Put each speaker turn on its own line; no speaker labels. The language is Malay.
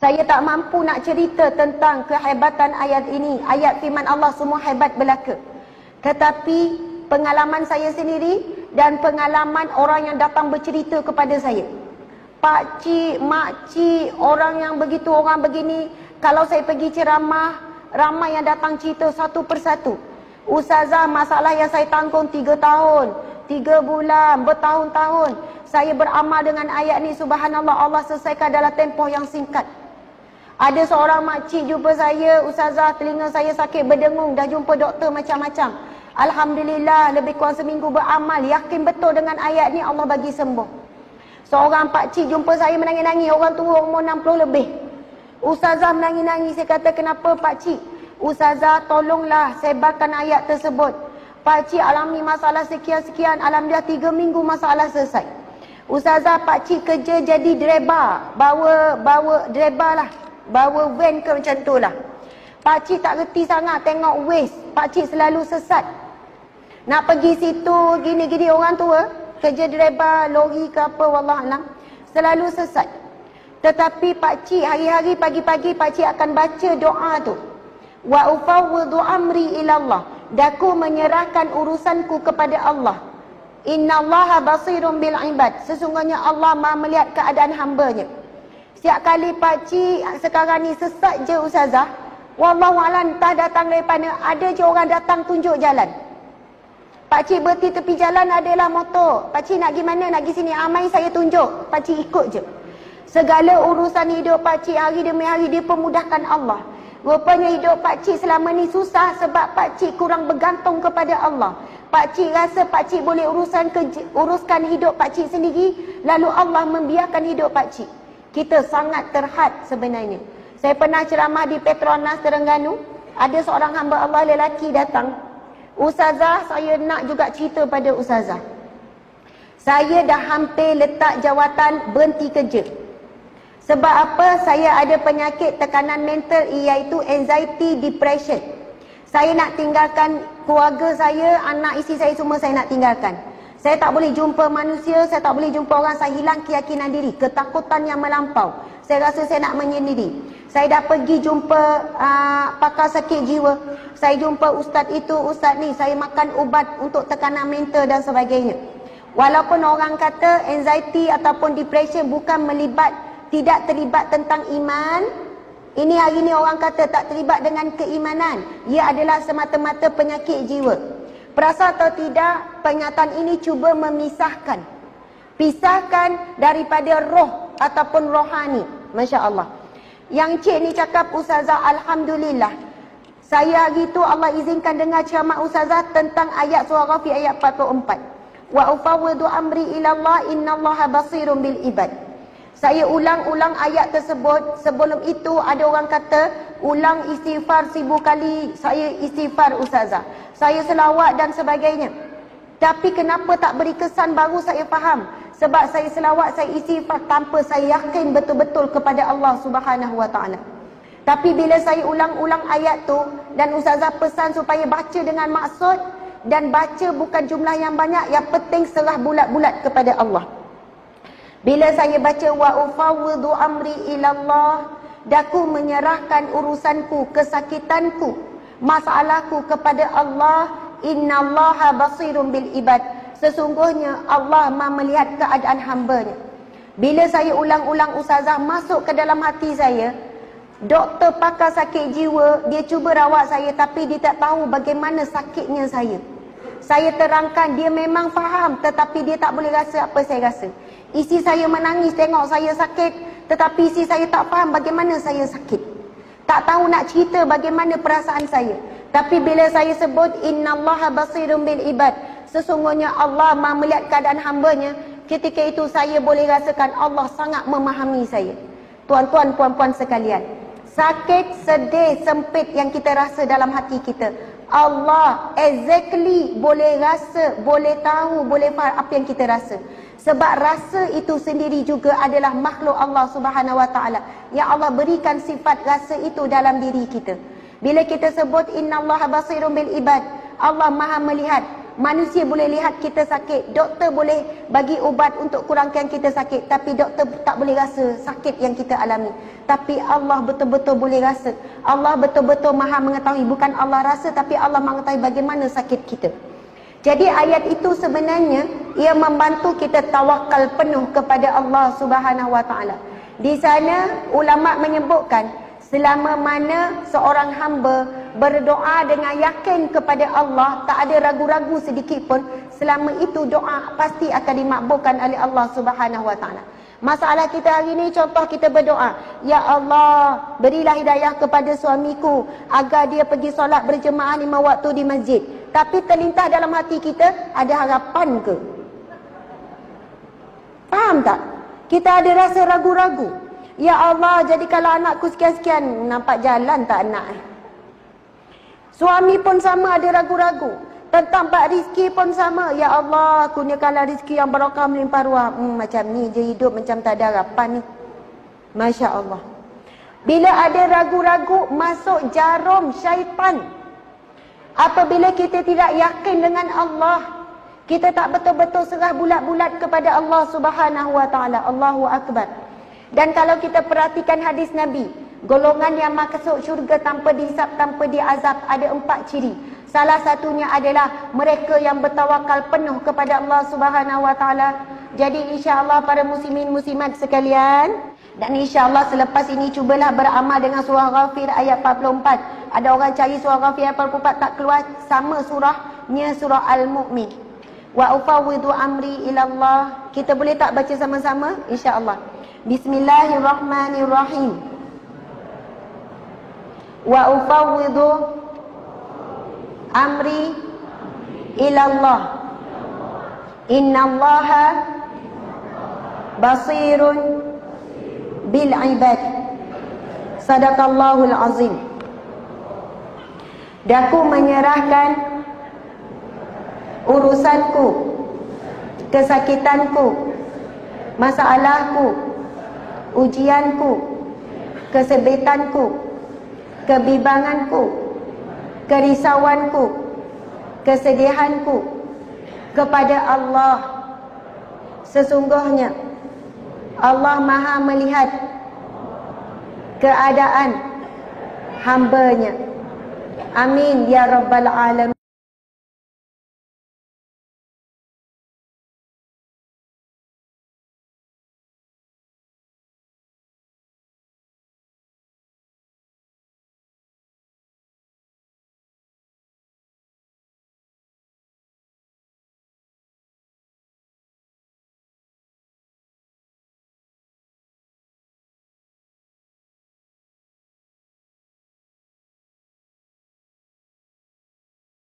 Saya tak mampu nak cerita tentang kehebatan ayat ini. Ayat firman Allah semua hebat belaka. Tetapi pengalaman saya sendiri dan pengalaman orang yang datang bercerita kepada saya. Pakcik, makcik, orang yang begitu, orang begini. Kalau saya pergi ceramah, ramai yang datang cerita satu persatu. Ustazah, masalah yang saya tanggung 3 tahun, 3 bulan, bertahun-tahun. Saya beramal dengan ayat ni, subhanallah, Allah selesaikan dalam tempoh yang singkat. Ada seorang makcik jumpa saya, ustazah, telinga saya sakit berdengung, dah jumpa doktor macam-macam. Alhamdulillah, lebih kurang seminggu beramal, yakin betul dengan ayat ni Allah bagi sembuh. Seorang pakcik jumpa saya menangis-nangis, orang tua umur 60 lebih. Ustazah menangis-nangis, saya kata kenapa pakcik? Ustazah, tolonglah sebarkan ayat tersebut. Pakcik alami masalah sekian-sekian, alhamdulillah 3 minggu masalah selesai. Ustazah, pakcik kerja jadi driver, bawa driver lah, bawa van ke macam tu lah. Pakcik tak reti sangat tengok waste, pakcik selalu sesat. Nak pergi situ, gini-gini, orang tua, kerja driver, lori ke apa, wallahualam, selalu sesat. Tetapi pakcik hari-hari pagi-pagi pakcik akan baca doa tu. Wa ufawwidu amri ilallah. Daku menyerahkan urusanku kepada Allah. Innallaha basirun bil ibad. Sesungguhnya Allah Maha melihat keadaan hamba-Nya. Setiap kali pakcik sekarang ni sesat je ustazah, wallahualam entah datang daripada, ada je orang datang tunjuk jalan. Pakcik berhenti tepi jalan, adalah motor. Pakcik nak pergi mana, nak pergi sini, amai saya tunjuk. Pakcik ikut je. Segala urusan hidup pakcik hari demi hari dipermudahkan Allah. Rupanya hidup pakcik selama ni susah sebab pakcik kurang bergantung kepada Allah. Pakcik rasa pakcik boleh uruskan hidup pakcik sendiri, lalu Allah membiarkan hidup pakcik. Kita sangat terhad sebenarnya. Saya pernah ceramah di Petronas Terengganu. Ada seorang hamba Allah lelaki datang. Ustazah, saya nak juga cerita pada ustazah. Saya dah hampir letak jawatan berhenti kerja. Sebab apa? Saya ada penyakit tekanan mental, iaitu anxiety, depression. Saya nak tinggalkan keluarga saya, anak isteri saya semua saya nak tinggalkan. Saya tak boleh jumpa manusia, saya tak boleh jumpa orang, saya hilang keyakinan diri, ketakutan yang melampau. Saya rasa saya nak menyendiri. Saya dah pergi jumpa pakar sakit jiwa. Saya jumpa ustaz itu, ustaz ni, saya makan ubat untuk tekanan mental dan sebagainya. Walaupun orang kata anxiety ataupun depression bukan tidak terlibat tentang iman. Ini hari ni orang kata tak terlibat dengan keimanan. Ia adalah semata-mata penyakit jiwa. Perasa atau tidak, pernyataan ini cuba memisahkan. Pisahkan daripada roh ataupun rohani. Masya Allah. Yang cik ni cakap, ustazah, alhamdulillah. Saya hari tu Allah izinkan dengar ceramah ustazah tentang ayat surah Ghafir ayat 44. Wa ufawwidu amri ilallah innallaha basirun bil ibad. Saya ulang-ulang ayat tersebut. Sebelum itu ada orang kata, ulang istighfar 1000 kali. Saya istighfar ustazah, saya selawat dan sebagainya. Tapi kenapa tak beri kesan, baru saya faham. Sebab saya selawat, saya istighfar tanpa saya yakin betul-betul kepada Allah Subhanahu Wa Taala. Tapi bila saya ulang-ulang ayat tu, dan ustazah pesan supaya baca dengan maksud, dan baca bukan jumlah yang banyak, yang penting serah bulat-bulat kepada Allah. Bila saya baca wa ufawwidu amri ilallah, daku menyerahkan urusanku, kesakitanku, masalahku kepada Allah. Innallaha basirun bil ibad. Sesungguhnya Allah Maha melihat keadaan hamba-Nya. Bila saya ulang-ulang ustazah, masuk ke dalam hati saya. Doktor pakar sakit jiwa, dia cuba rawat saya, tapi dia tak tahu bagaimana sakitnya saya. Saya terangkan, dia memang faham, tetapi dia tak boleh rasa apa saya rasa. Isteri saya menangis tengok saya sakit, tetapi isteri saya tak faham bagaimana saya sakit. Tak tahu nak cerita bagaimana perasaan saya. Tapi bila saya sebut innallaha basirun bil ibad, sesungguhnya Allah Maha melihat keadaan hamba-Nya, ketika itu saya boleh rasakan Allah sangat memahami saya. Tuan-tuan, puan-puan sekalian, sakit, sedih, sempit yang kita rasa dalam hati kita, Allah exactly boleh rasa, boleh tahu, boleh faham apa yang kita rasa. Sebab rasa itu sendiri juga adalah makhluk Allah Subhanahu Wa Taala, yang Allah berikan sifat rasa itu dalam diri kita. Bila kita sebut innallaha basirun bil ibad, Allah Maha melihat, Manusia boleh lihat kita sakit, doktor boleh bagi ubat untuk kurangkan kita sakit, tapi doktor tak boleh rasa sakit yang kita alami. Tapi Allah betul-betul boleh rasa. Allah betul-betul maha mengetahui. Bukan Allah rasa, tapi Allah mengetahui bagaimana sakit kita. Jadi ayat itu sebenarnya ia membantu kita tawakal penuh kepada Allah Subhanahu Wa Taala. Di sana ulama menyebutkan selama mana seorang hamba berdoa dengan yakin kepada Allah, tak ada ragu-ragu sedikit pun, selama itu doa pasti akan dimakbulkan oleh Allah Subhanahu Wa Taala. Masalah kita hari ini, contoh kita berdoa, ya Allah, berilah hidayah kepada suamiku agar dia pergi solat berjemaah 5 waktu di masjid. Tapi terlintas dalam hati kita, ada harapan ke? Faham tak? Kita ada rasa ragu-ragu. Ya Allah, jadi kalau anakku sekian-sekian, nampak jalan tak anak? Suami pun sama, ada ragu-ragu. Tentang bab rezeki pun sama. Ya Allah, kurniakanlah rezeki yang barakah melimpah ruah. Macam ni je hidup, macam tak ada harapan ni. Masya Allah. Bila ada ragu-ragu, masuk jarum syaitan. Apabila kita tidak yakin dengan Allah, kita tak betul-betul serah bulat-bulat kepada Allah Subhanahu Wa Taala. Allahu Akbar. Dan kalau kita perhatikan hadis Nabi, golongan yang masuk syurga tanpa dihisap, tanpa diazab, ada 4 ciri. Salah satunya adalah mereka yang bertawakal penuh kepada Allah Subhanahu Wa Taala. Jadi insya-Allah para muslimin muslimat sekalian, dan insya-Allah selepas ini cubalah beramal dengan surah Ghafir ayat 44. Ada orang cari surah Ghafir ayat 44 tak keluar, sama surahnya surah Al-Mu'min. Wa ufawwidu amri ila Allah. Kita boleh tak baca sama-sama? Insya-Allah. Bismillahirrahmanirrahim. Wa ufawwidu amri ilallah. Innallaha basirun bil ibad. Sadaqallahul azim. Daku menyerahkan urusanku, kesakitanku, masalahku, ujianku, kesempitanku, kebimbanganku, kerisauanku, kesedihanku kepada Allah. Sesungguhnya Allah Maha melihat keadaan hamba-Nya. Amin ya rabbal alamin.